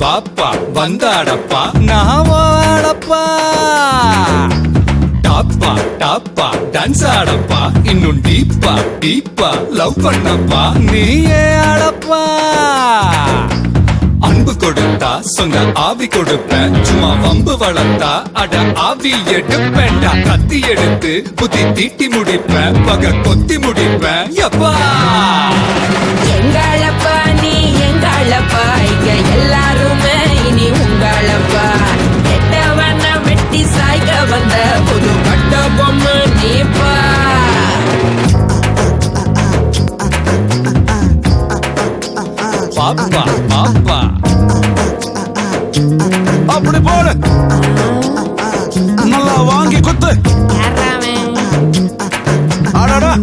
வாப்பா வந்தாடப்பா நான் வாடப்பா டாப்பா டாப்பா டான்ஸ் ஆடப்பா இன்னும் டீப்பா டீப்பா லவ் பண்ணப்பா நீயே ஆடப்பா அன்பு கொடுத்தா சொந்த ஆவி கொடுப்பேன் சும்மா வம்பு வளர்த்தா அட ஆவி எடுப்பேன்டா கத்தி எடுத்து புத்தி தீட்டி முடிப்பேன் பக கொத்தி முடிப்பேன் எப்பா எங்களப்பா நீ எங்களப்பா இங்க எல்லாருமே இனி உங்களப்பா கெட்டவன வெட்டி சாய்க்க வந்த புது கட்ட பொம்மை நீப்பா பாப்பா பாப்பா அப்படி போடு நல்லா வாங்கி குத்து ஆடாடா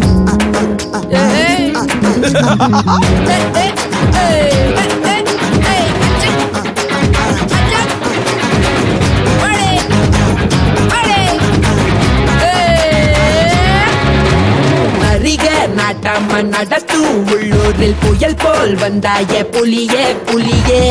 நாட்டாம நடத்தும் உள்ளூரில் புயல் போல் வந்தாய புலியே புலியே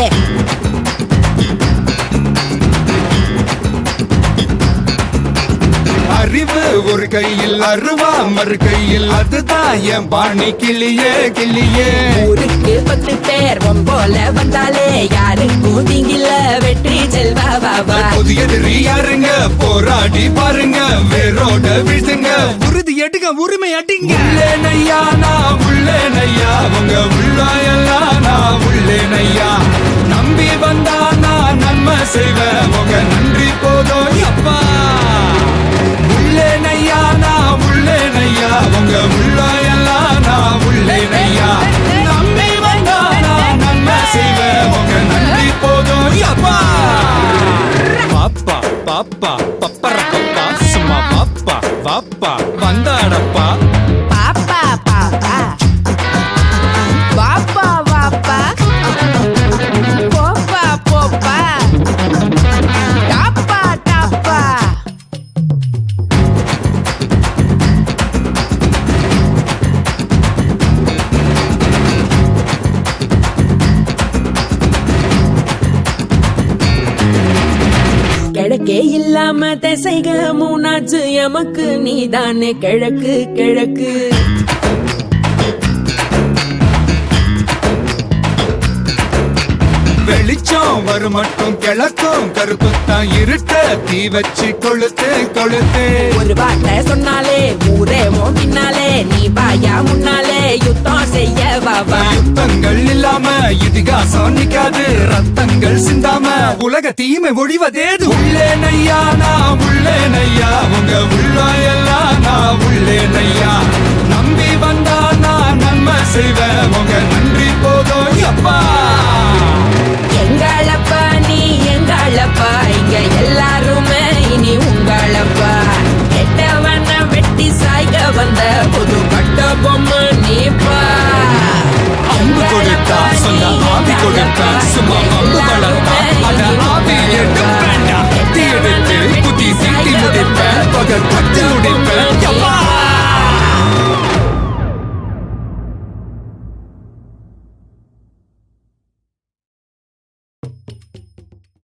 அறிவு ஒரு கையில் அருவா மறு கையில் அதுதான் என் பாணி கிளியே கிளியே ஊருக்கு 10 பேர் போல வந்தாலே யாருக்கும் தீங்கில வெற்றி செல்வாவா புதியது யாருங்க போராடி பாருங்க வேரோட வீழ்த்துங்க உறுதி எடுங்க உரிமை அடிங்க உள்ளேனையா நான் உள்ளேனையா உங்க உள்ளாயெல்லாம் நான் உள்ளேனையா நம்பி வந்தா நான் நன்மை செய்வேன் உங்க நன்றி போதும் அப்பா உள்ளேனையா நான் உள்ளேனையா உங்க உள்ளாயெல்லாம் நான் உள்ளேனையா நம்பி வந்தா நான் நன்மை செய்வேன் உங்க நன்றி போதும் அப்பா பாப்பா பாப்பா பப்பர பப்பா சும்மா பாப்பா வாப்பா வந்தாடப்பா பாப்பா பாப்பா வாப்பா வாப்பா போப்பா போப்பா டாப்பா டாப்பா கிழக்கே இல்லாம திசைக மூணாச்சு எமக்கு நீதானே கிழக்கு கிழக்கு வெளிச்சம் வரும் மட்டும் கிழக்கும் கருப்புத்தான் இருட்ட தீ வச்சு கொளுத்து கொளுத்து ஒரு வார்த்தை சொன்னாலே ஊரே பின்னாலே நீ பாயா முன்னாலே யுத்தம் செய்ய வாவா யுத்தங்கள் இல்லாம இதிகாசம் நிக்காது ரத்தங்கள் சிந்தாம உலக தீமை ஒழிவதேது உள்ளே நையா நான் உள்ளே நையா உங்க உள்ளாயெல்லாம் நான் உள்ளே நையா நம்பி வந்தா நான் நன்மை செய்வேன் உங்க நன்றி போதும் அப்பா எங்களப்பா நீ எங்களப்பா இங்க எல்லாருமே இனி உங்களப்பா கெட்டவன வெட்டி சாய்க்க வந்த புது கட்ட பொம்மை நீப்பா அம்பு கொடுத்தா சொந்த ஆவி கொடுத்தா சும்மா அம்பு வளர்த்தா அத ஆவி எடுப்பேன் எடுத்து புத்தி சீட்டி முடிப்பேன் பகல் பத்து